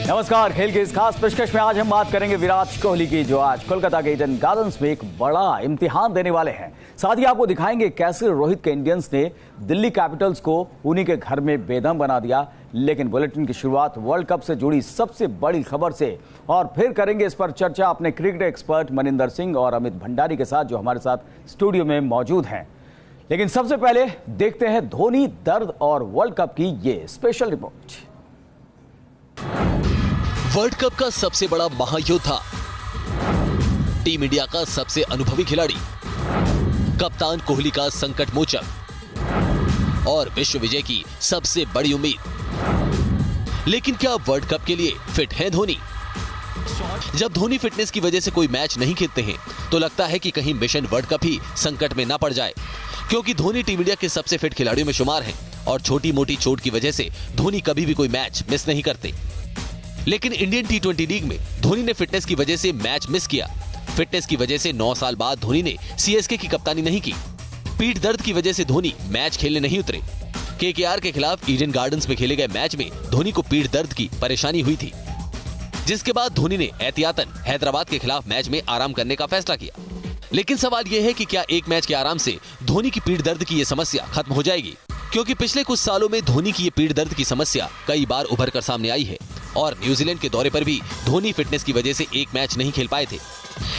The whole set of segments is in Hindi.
नमस्कार। खेल के इस खास पेशकश में आज हम बात करेंगे विराट कोहली की, जो आज कोलकाता के ईडन गार्डन्स में एक बड़ा इम्तिहान देने वाले हैं। साथ ही आपको दिखाएंगे कैसे रोहित के इंडियंस ने दिल्ली कैपिटल्स को उन्हीं के घर में बेदम बना दिया। लेकिन बुलेटिन की शुरुआत वर्ल्ड कप से जुड़ी सबसे बड़ी खबर से, और फिर करेंगे इस पर चर्चा अपने क्रिकेट एक्सपर्ट मनिंदर सिंह और अमित भंडारी के साथ, जो हमारे साथ स्टूडियो में मौजूद हैं। लेकिन सबसे पहले देखते हैं धोनी, दर्द और वर्ल्ड कप की ये स्पेशल रिपोर्ट। वर्ल्ड कप का सबसे बड़ा महायोद्धा, टीम इंडिया का सबसे अनुभवी खिलाड़ी, कप्तान कोहली का संकट मोचक और विश्व विजय की सबसे बड़ी उम्मीद। लेकिन क्या वर्ल्ड कप के लिए फिट है धोनी? जब धोनी फिटनेस की वजह से कोई मैच नहीं खेलते हैं तो लगता है कि कहीं मिशन वर्ल्ड कप ही संकट में ना पड़ जाए, क्योंकि धोनी टीम इंडिया के सबसे फिट खिलाड़ियों में शुमार हैं और छोटी मोटी चोट की वजह से धोनी कभी भी कोई मैच मिस नहीं करते। लेकिन इंडियन टी20 लीग में धोनी ने फिटनेस की वजह से मैच मिस किया। फिटनेस की वजह से 9 साल बाद धोनी ने सीएसके की कप्तानी नहीं की। पीठ दर्द की वजह से धोनी मैच खेलने नहीं उतरे। केकेआर के खिलाफ ईडन गार्डन्स में खेले गए मैच में धोनी को पीठ दर्द की परेशानी हुई थी, जिसके बाद धोनी ने एहतियातन हैदराबाद के खिलाफ मैच में आराम करने का फैसला किया। लेकिन सवाल यह है कि क्या एक मैच के आराम से धोनी की पीठ दर्द की यह समस्या खत्म हो जाएगी? क्योंकि पिछले कुछ सालों में धोनी की ये पीठ दर्द की समस्या कई बार उभर कर सामने आई है और न्यूजीलैंड के दौरे पर भी धोनी फिटनेस की वजह से एक मैच नहीं खेल पाए थे।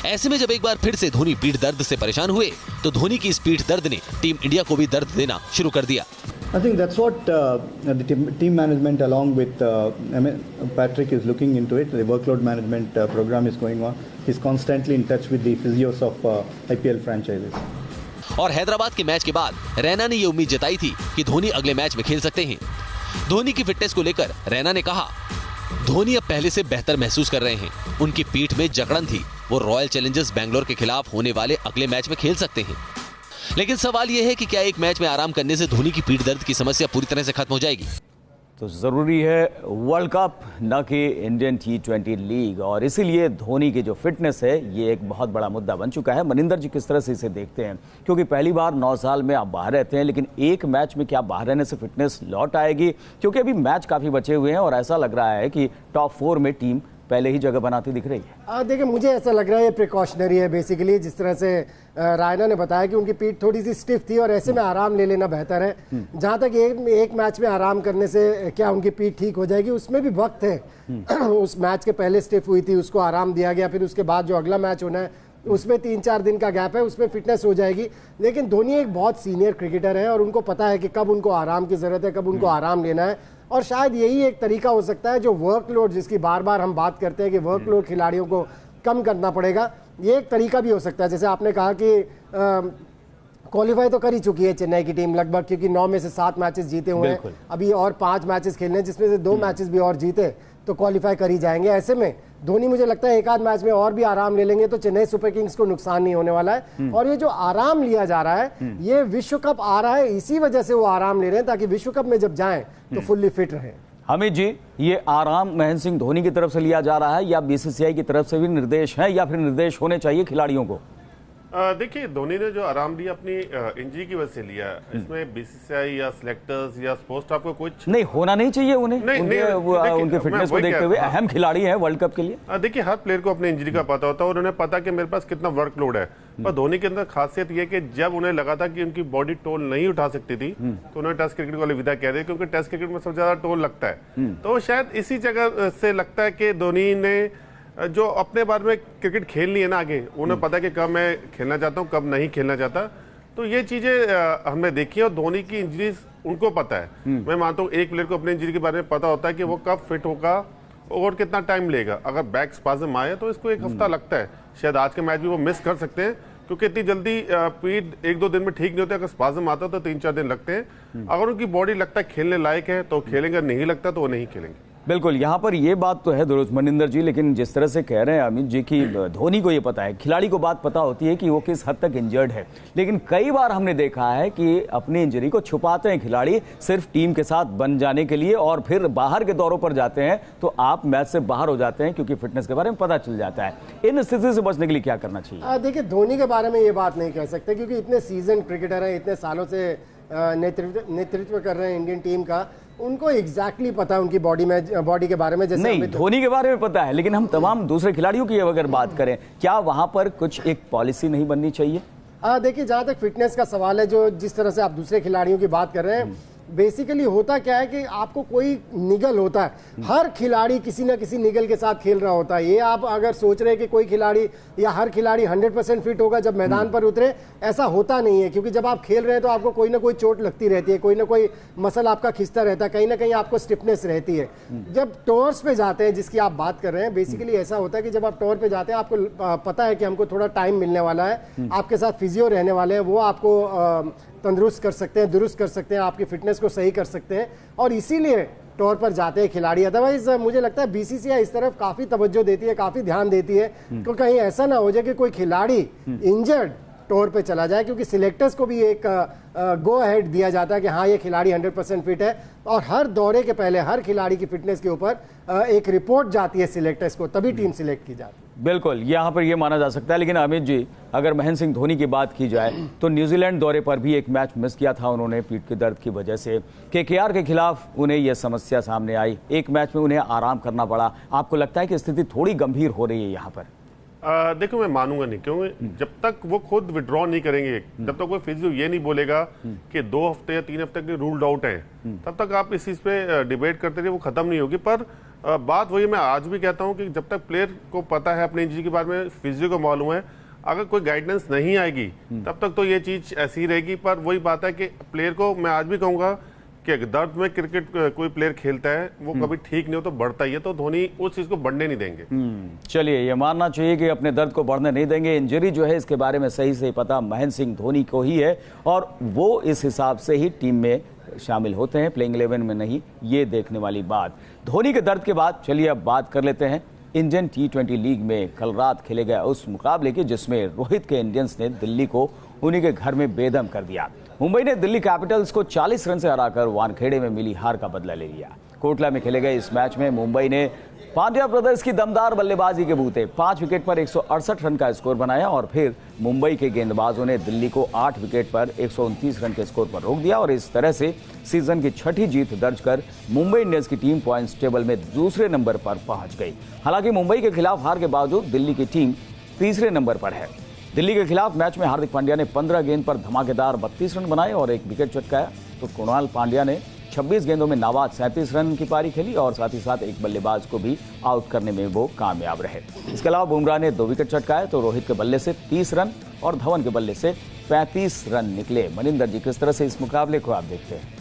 ऐसे में जब एक बार फिर से धोनी पीठ दर्द से परेशान हुए तो धोनी की इस पीठ दर्द ने टीम इंडिया को भी दर्द देना शुरू कर दिया। I think that's what the team management along with Patrick is looking into it. The workload management program is going on. He's constantly in touch with the physios of IPL franchises. और हैदराबाद के मैच के बाद रैना ने ये उम्मीद जताई थी कि धोनी अगले मैच में खेल सकते हैं। धोनी की फिटनेस को लेकर रैना ने कहा, धोनी अब पहले से बेहतर महसूस कर रहे हैं। उनकी पीठ में जकड़न थी, वो रॉयल चैलेंजर्स बैंगलोर के खिलाफ होने वाले अगले मैच में खेल सकते हैं। लेकिन सवाल यह है कि क्या एक मैच में आराम करने से धोनी की पीठ दर्द की समस्या पूरी तरह से खत्म हो जाएगी? तो जरूरी है वर्ल्ड कप, न कि इंडियन टी20 लीग, और इसीलिए धोनी की जो फिटनेस है ये एक बहुत बड़ा मुद्दा बन चुका है। मनिंदर जी किस तरह से इसे देखते हैं? क्योंकि पहली बार 9 साल में आप बाहर रहते हैं, लेकिन एक मैच में क्या बाहर रहने से फिटनेस लौट आएगी? क्योंकि अभी मैच काफी बचे हुए हैं और ऐसा लग रहा है कि टॉप 4 में टीम पहले ही जगह बनाती दिख रही है। देखिए, मुझे ऐसा लग रहा है ये प्रिकॉशनरी है बेसिकली। जिस तरह से रायना ने बताया कि उनकी पीठ थोड़ी सी स्टिफ थी और ऐसे में आराम ले लेना बेहतर है। जहां तक एक मैच में आराम करने से क्या उनकी पीठ ठीक हो जाएगी, उसमें भी वक्त है। उस मैच के पहले स्टिफ हुई थी, उसको आराम दिया गया, फिर उसके बाद जो अगला मैच होना है उसमें 3-4 दिन का गैप है, उसमें फिटनेस हो जाएगी। लेकिन धोनी एक बहुत सीनियर क्रिकेटर है और उनको पता है कि कब उनको आराम की जरूरत है, कब उनको आराम लेना है। और शायद यही एक तरीका हो सकता है, जो वर्कलोड जिसकी बार बार हम बात करते हैं कि वर्कलोड खिलाड़ियों को कम करना पड़ेगा, ये एक तरीका भी हो सकता है। जैसे आपने कहा कि क्वालिफाई तो कर ही चुकी है चेन्नई की टीम लगभग, क्योंकि 9 में से 7 मैचेस जीते हुए हैं। अभी और 5 मैचेस खेलने, जिसमें से 2 मैचेस भी और जीते तो क्वालिफाई कर ही जाएंगे। ऐसे में धोनी मुझे लगता है एक आध मैच में और भी आराम ले लेंगे तो चेन्नई सुपर किंग्स को नुकसान नहीं होने वाला है। और ये जो आराम लिया जा रहा है, ये विश्व कप आ रहा है, इसी वजह से वो आराम ले रहे हैं ताकि विश्व कप में जब जाएं तो फुल्ली फिट रहे। हमीद जी, ये आराम महेंद्र सिंह धोनी की तरफ से लिया जा रहा है या बीसीसीआई की तरफ से भी निर्देश है, या फिर निर्देश होने चाहिए खिलाड़ियों को? देखिए, धोनी ने जो आराम लिया अपनी इंजरी की वजह से लिया, इसमें बीसीसीआई या सिलेक्टर्स या स्पोर्ट्स स्टाफ को कुछ नहीं होना नहीं चाहिए उन्हें। उनके फिटनेस को देखते हुए अहम खिलाड़ी है वर्ल्ड कप के लिए। देखिए, हर प्लेयर को अपनी इंजरी का पता होता है और उन्हें पता कि मेरे पास कितना वर्कलोड है। पर धोनी के अंदर खासियत यह कि जब उन्हें लगा था कि उनकी बॉडी टोल नहीं उठा सकती थी तो उन्होंने टेस्ट क्रिकेट को अलविदा कह दिया, क्योंकि टेस्ट क्रिकेट में सबसे ज्यादा टोल लगता है। तो शायद इसी जगह से लगता है कि धोनी ने जो अपने बारे में क्रिकेट खेलनी है ना आगे, उन्हें पता है कि कब मैं खेलना चाहता हूँ, कब नहीं खेलना चाहता। तो ये चीजें हमने देखी और धोनी की इंजरीज उनको पता है। मैं मानता हूँ एक प्लेयर को अपनी इंजरी के बारे में पता होता है कि वो कब फिट होगा और कितना टाइम लेगा। अगर बैक स्पाज्म आए तो इसको 1 हफ्ता लगता है। शायद आज के मैच भी वो मिस कर सकते हैं, क्योंकि इतनी जल्दी पीठ 1-2 दिन में ठीक नहीं होता। अगर स्पाज्म आता तो 3-4 दिन लगते हैं। अगर उनकी बॉडी लगता है खेलने लायक है तो खेलेंगे, नहीं लगता तो वो नहीं खेलेंगे। बिल्कुल, यहाँ पर ये बात तो है दुरुस्त मनिंदर जी, लेकिन जिस तरह से कह रहे हैं अमित जी की धोनी को ये पता है, खिलाड़ी को बात पता होती है कि वो किस हद तक इंजर्ड है। लेकिन कई बार हमने देखा है कि अपनी इंजरी को छुपाते हैं खिलाड़ी सिर्फ टीम के साथ बन जाने के लिए, और फिर बाहर के दौरों पर जाते हैं तो आप मैच से बाहर हो जाते हैं क्योंकि फिटनेस के बारे में पता चल जाता है। इन स्थिति से बचने के लिए क्या करना चाहिए? देखिए, धोनी के बारे में ये बात नहीं कह सकते क्योंकि इतने सीजन क्रिकेटर हैं, इतने सालों से नेतृत्व कर रहे हैं इंडियन टीम का। उनको एग्जैक्टली पता है उनकी बॉडी के बारे में। जैसे नहीं, धोनी के बारे में पता है, लेकिन हम तमाम दूसरे खिलाड़ियों की अगर बात करें, क्या वहां पर कुछ एक पॉलिसी नहीं बननी चाहिए? देखिए, जहां तक फिटनेस का सवाल है, जो जिस तरह से आप दूसरे खिलाड़ियों की बात कर रहे हैं, बेसिकली होता क्या है कि आपको कोई निगल होता है, हर खिलाड़ी किसी ना किसी निगल के साथ खेल रहा होता है। ये आप अगर सोच रहे हैं कि कोई खिलाड़ी या हर खिलाड़ी 100% फिट होगा जब मैदान पर उतरे, ऐसा होता नहीं है। क्योंकि जब आप खेल रहे हैं तो आपको कोई ना कोई चोट लगती रहती है, कोई ना कोई मसल आपका खिंचता रहता है, कहीं ना कहीं आपको स्टिफनेस रहती है। जब टूर्स पे जाते हैं, जिसकी आप बात कर रहे हैं, बेसिकली ऐसा होता है कि जब आप टूर पे जाते हैं, आपको पता है कि हमको थोड़ा टाइम मिलने वाला है, आपके साथ फिजियो रहने वाले हैं, वो आपको तंदुरुस्त कर सकते हैं, दुरुस्त कर सकते हैं, आपकी फिटनेस को सही कर सकते हैं, और इसीलिए टूर पर जाते हैं खिलाड़ी। अदरवाइज मुझे लगता है बीसीसीआई इस तरफ काफी तवज्जो देती है, काफी ध्यान देती है कि कहीं ऐसा ना हो जाए कि कोई खिलाड़ी इंजर्ड टूर पे चला जाए, क्योंकि सिलेक्टर्स को भी एक गो अहेड दिया जाता है कि हाँ, ये खिलाड़ी 100% फिट है, और हर दौरे के पहले हर खिलाड़ी की फिटनेस के ऊपर एक रिपोर्ट जाती है सिलेक्टर्स को, तभी टीम सिलेक्ट की जाती है। बिल्कुल, यहाँ पर ये माना जा सकता है। लेकिन अमित जी, अगर महेंद्र सिंह धोनी की बात की जाए तो न्यूजीलैंड दौरे पर भी एक मैच मिस किया था उन्होंने पीठ के दर्द की वजह से। केकेआर के खिलाफ उन्हें यह समस्या सामने आई, एक मैच में उन्हें आराम करना पड़ा। आपको लगता है कि स्थिति थोड़ी गंभीर हो रही है यहाँ पर? देखो, मैं मानूंगा नहीं, क्योंकि जब तक वो खुद विड्रॉ नहीं करेंगे, जब तक कोई फिजियो ये नहीं बोलेगा कि 2 हफ्ते या 3 हफ्ते के रूल्ड आउट है, तब तक आप इस चीज पे डिबेट करते रहिए, वो खत्म नहीं होगी। पर बात वही, मैं आज भी कहता हूं कि जब तक प्लेयर को पता है अपनी इंजरी के बारे में, फिजियो को मालूम है, अगर कोई गाइडेंस नहीं आएगी तब तक तो ये चीज ऐसी ही रहेगी। पर वही बात है कि प्लेयर को मैं आज भी कहूंगा कि दर्द में क्रिकेट कोई प्लेयर खेलता है, वो कभी ठीक नहीं हो तो बढ़ता ही है, तो धोनी उस चीज को बढ़ने नहीं देंगे। चलिए, ये मानना चाहिए कि अपने दर्द को बढ़ने नहीं देंगे। इंजरी जो है इसके बारे में सही से पता महेंद्र सिंह धोनी को ही है, और वो इस हिसाब से ही टीम में शामिल होते हैं, प्लेइंग 11 में नहीं। ये देखने वाली बात। धोनी के दर्द के बाद चलिए अब बात कर लेते हैं इंडियन T20 लीग में कल रात खेले गए उस मुकाबले की, जिसमें रोहित के इंडियंस ने दिल्ली को उन्हीं के घर में बेदम कर दिया। मुंबई ने दिल्ली कैपिटल्स को 40 रन से हराकर वानखेड़े में मिली हार का बदला ले लिया। कोटला में खेले गए इस मैच में मुंबई ने पांड्या ब्रदर्स की दमदार बल्लेबाजी के बूते 5 विकेट पर 168 रन का स्कोर बनाया, और फिर मुंबई के गेंदबाजों ने दिल्ली को 8 विकेट पर 129 रन के स्कोर पर रोक दिया, और इस तरह से सीजन की 6ठी जीत दर्ज कर मुंबई इंडियंस की टीम पॉइंट्स टेबल में दूसरे नंबर पर पहुंच गई। हालांकि मुंबई के खिलाफ हार के बावजूद दिल्ली की टीम तीसरे नंबर पर है। दिल्ली के खिलाफ मैच में हार्दिक पांड्या ने 15 गेंद पर धमाकेदार 32 रन बनाए और 1 विकेट चटकाया, तो कुणाल पांड्या ने 26 गेंदों में नाबाद 37 रन की पारी खेली, और साथ ही साथ एक बल्लेबाज को भी आउट करने में वो कामयाब रहे। इसके अलावा बुमराह ने 2 विकेट चटकाए, तो रोहित के बल्ले से 30 रन और धवन के बल्ले से 35 रन निकले। मनिंदर जी, किस तरह से इस मुकाबले को आप देखते हैं?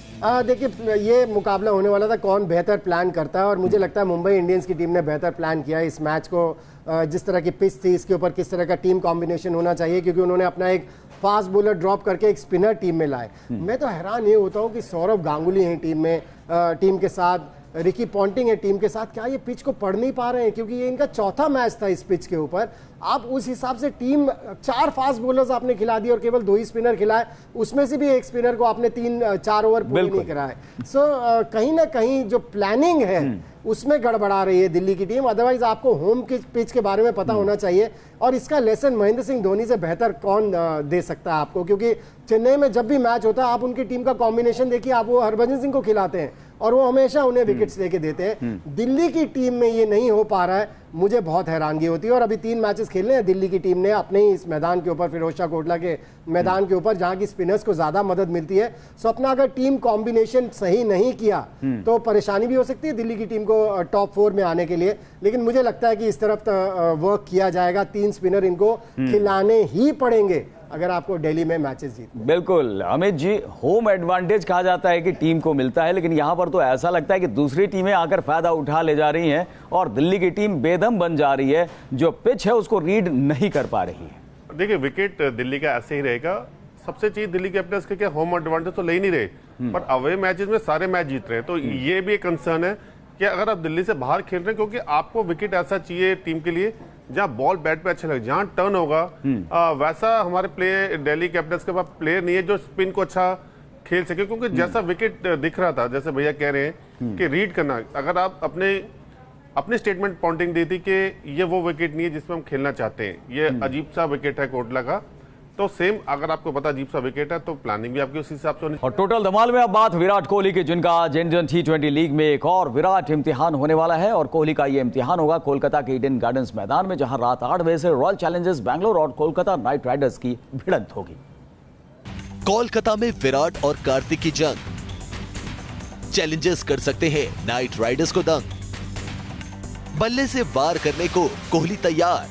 देखिए, ये मुकाबला होने वाला था, कौन बेहतर प्लान करता है, और मुझे लगता है मुंबई इंडियंस की टीम ने बेहतर प्लान किया इस मैच को। जिस तरह की पिच थी, इसके ऊपर किस तरह का टीम कॉम्बिनेशन होना चाहिए, क्योंकि उन्होंने अपना एक फास्ट बॉलर ड्रॉप करके एक स्पिनर टीम में लाए। मैं तो हैरान ये होता हूँ कि सौरव गांगुली हैं टीम में, टीम के साथ रिकी पॉन्टिंग है टीम के साथ, क्या ये पिच को पढ़ नहीं पा रहे हैं? क्योंकि ये इनका चौथा मैच था इस पिच के ऊपर। आप उस हिसाब से टीम 4 फास्ट बॉलर्स आपने खिला दिए और केवल 2 ही स्पिनर खिलाए, उसमें से भी एक स्पिनर को आपने 3-4 ओवर पूरे नहीं कराए। सो कहीं ना कहीं जो प्लानिंग है उसमें गड़बड़ा रही है दिल्ली की टीम। अदरवाइज आपको होम की पिच के बारे में पता होना चाहिए, और इसका लेसन महेंद्र सिंह धोनी से बेहतर कौन दे सकता है आपको, क्योंकि चेन्नई में जब भी मैच होता है आप उनकी टीम का कॉम्बिनेशन देखिए, आप वो हरभजन सिंह को खिलाते हैं और वो हमेशा उन्हें विकेट्स लेके देते हैं। दिल्ली की टीम में ये नहीं हो पा रहा है, मुझे बहुत हैरानगी होती है। और अभी 3 मैचेस खेलने हैं दिल्ली की टीम ने अपने ही इस मैदान के ऊपर, फिरोजशाह कोटला के मैदान के ऊपर, जहां की स्पिनर्स को ज्यादा मदद मिलती है। सो अपना अगर टीम कॉम्बिनेशन सही नहीं किया तो परेशानी भी हो सकती है दिल्ली की टीम को टॉप 4 में आने के लिए। लेकिन मुझे लगता है कि इस तरफ वर्क किया जाएगा, 3 स्पिनर इनको खिलाने ही पड़ेंगे अगर आपको दिल्ली में मैचेस जीतने। बिल्कुल अमित जी, होम एडवांटेज कहा जाता है कि टीम को मिलता है, लेकिन यहां पर तो ऐसा लगता है कि दूसरी टीमें आकर फायदा उठा ले जा रही हैं और दिल्ली की टीम बेदम बन जा रही है, जो पिच है उसको रीड नहीं कर पा रही है। देखिए, विकेट दिल्ली का ऐसे ही रहेगा। सबसे चीज दिल्ली कैपिटल्स के क्या होम एडवांटेज तो ले ही नहीं रहे, पर अवे मैचेस में सारे मैच जीत रहे हैं, तो ये भी एक कंसर्न है कि अगर आप दिल्ली से बाहर खेल रहे हैं, क्योंकि आपको विकेट ऐसा चाहिए टीम के लिए जहां बॉल बैट पे अच्छा लगे, जहां टर्न होगा। वैसा हमारे प्लेयर दिल्ली कैपिटल्स के पास प्लेयर नहीं है जो स्पिन को अच्छा खेल सके, क्योंकि जैसा विकेट दिख रहा था, जैसे भैया कह रहे हैं कि रीड करना, अगर आप अपने स्टेटमेंट पॉइंटिंग दी थी कि ये वो विकेट नहीं है जिसमें हम खेलना चाहते हैं, ये अजीब सा विकेट है कोटला का, तो सेम अगर आपको पता अजीब सा विकेट है तो प्लानिंग भी आपकी उसी हिसाब से होनी। और टोटल धमाल में अब बात विराट कोहली की, जिनका आज इंडियन T20 लीग में एक और विराट इम्तिहान होने वाला है। और कोहली का ये इम्तिहान होगा कोलकाता के ईडन गार्डन्स मैदान में, जहां रात 8 बजे से रॉयल चैलेंजर्स बैंगलोर और कोलकाता नाइट राइडर्स की भिड़ंत होगी। कोलकाता में विराट और कार्तिक की जंग, चैलेंजर्स कर सकते हैं नाइट राइडर्स को दंग, बल्ले से वार करने को कोहली तैयार,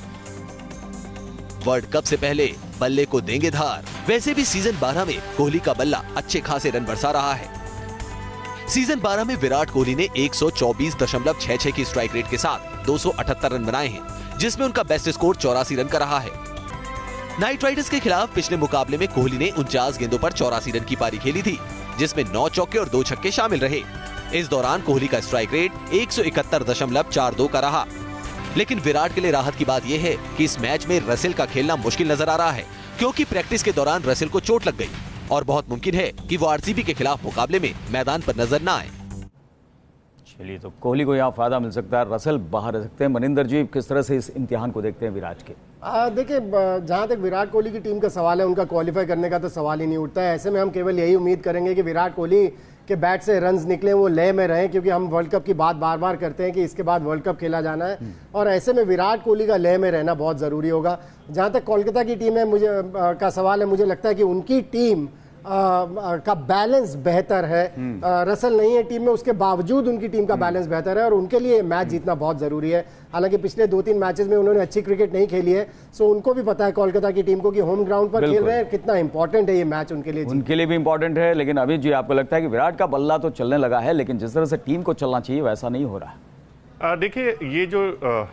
वर्ल्ड कप से पहले बल्ले को देंगे धार। वैसे भी सीजन 12 में कोहली का बल्ला अच्छे खासे रन बरसा रहा है। सीजन 12 में विराट कोहली ने 124.66 की स्ट्राइक रेट के साथ 278 रन बनाए हैं, जिसमें उनका बेस्ट स्कोर 84 रन का रहा है। नाइट राइडर्स के खिलाफ पिछले मुकाबले में कोहली ने 49 गेंदों पर 84 रन की पारी खेली थी, जिसमें 9 चौके और 2 छक्के शामिल रहे। इस दौरान कोहली का स्ट्राइक रेट 171.42 का रहा। लेकिन विराट के लिए राहत की बात यह है कि इस मैच में रसेल का खेलना मुश्किल नजर आ रहा है, क्योंकि प्रैक्टिस के दौरान रसेल को चोट लग गई और बहुत मुमकिन है कि वो आरसीबी के खिलाफ मुकाबले में मैदान पर नजर न आए। चलिए, तो कोहली को यहाँ फायदा मिल सकता है, रसेल बाहर रह सकते हैं। मनिंदर जी, किस तरह से इस इम्तिहान को देखते हैं विराट के? देखिए, जहाँ तक विराट कोहली की टीम का सवाल है, उनका क्वालिफाई करने का तो सवाल ही नहीं उठता है। ऐसे में हम केवल यही उम्मीद करेंगे कि विराट कोहली के बैट से रन्स निकले, वो लय में रहें, क्योंकि हम वर्ल्ड कप की बात बार बार करते हैं कि इसके बाद वर्ल्ड कप खेला जाना है, और ऐसे में विराट कोहली का लय में रहना बहुत ज़रूरी होगा। जहाँ तक कोलकाता की टीम है, मुझे का सवाल है, मुझे लगता है कि उनकी टीम का बैलेंस बेहतर है। रसल नहीं है टीम में, उसके बावजूद उनकी टीम का बैलेंस बेहतर है और उनके लिए मैच जीतना बहुत जरूरी है। हालांकि पिछले 2-3 मैचेस में उन्होंने अच्छी क्रिकेट नहीं खेली है, सो उनको भी पता है कोलकाता की टीम को कि होम ग्राउंड पर खेल रहे हैं, कितना इंपॉर्टेंट है ये मैच उनके लिए। उनके लिए भी इंपॉर्टेंट है। लेकिन अभी जी, आपको लगता है कि विराट का बल्ला तो चलने लगा है, लेकिन जिस तरह से टीम को चलना चाहिए वैसा नहीं हो रहा है? देखिए, ये जो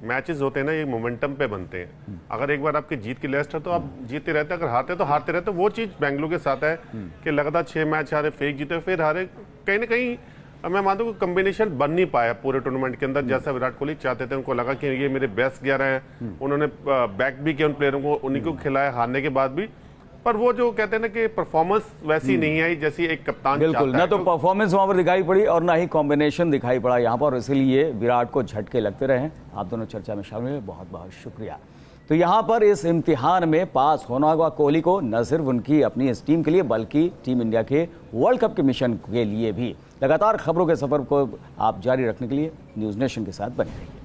मैचेस होते हैं ना, ये मोमेंटम पे बनते हैं। अगर एक बार आपकी जीत की लिस्ट है तो आप जीतते रहते हैं, अगर हारते तो हारते रहते। वो चीज बेंगलुरु के साथ है कि लगातार 6 मैच हारे, फेक जीते, फिर हारे। कहीं ना कहीं मैं मानता हूँ कि कॉम्बिनेशन बन नहीं पाया पूरे टूर्नामेंट के अंदर जैसा विराट कोहली चाहते थे। उनको लगा कि ये मेरे बेस्ट 11 हैं, उन्होंने बैक भी किया उन प्लेयरों को, उन्हीं को खिलाया हारने के बाद भी। पर वो जो कहते हैं ना कि परफॉर्मेंस वैसी नहीं आई जैसी एक कप्तान बिल्कुल, ना तो परफॉर्मेंस वहां पर दिखाई पड़ी और ना ही कॉम्बिनेशन दिखाई पड़ा यहाँ पर, इसलिए विराट को झटके लगते रहे। आप दोनों चर्चा में शामिल हुए, बहुत बहुत शुक्रिया। तो यहाँ पर इस इम्तिहान में पास होना होगा कोहली को, न सिर्फ उनकी अपनी इस टीम के लिए बल्कि टीम इंडिया के वर्ल्ड कप के मिशन के लिए भी। लगातार खबरों के सफर को आप जारी रखने के लिए न्यूज़ नेशन के साथ बने रहिए।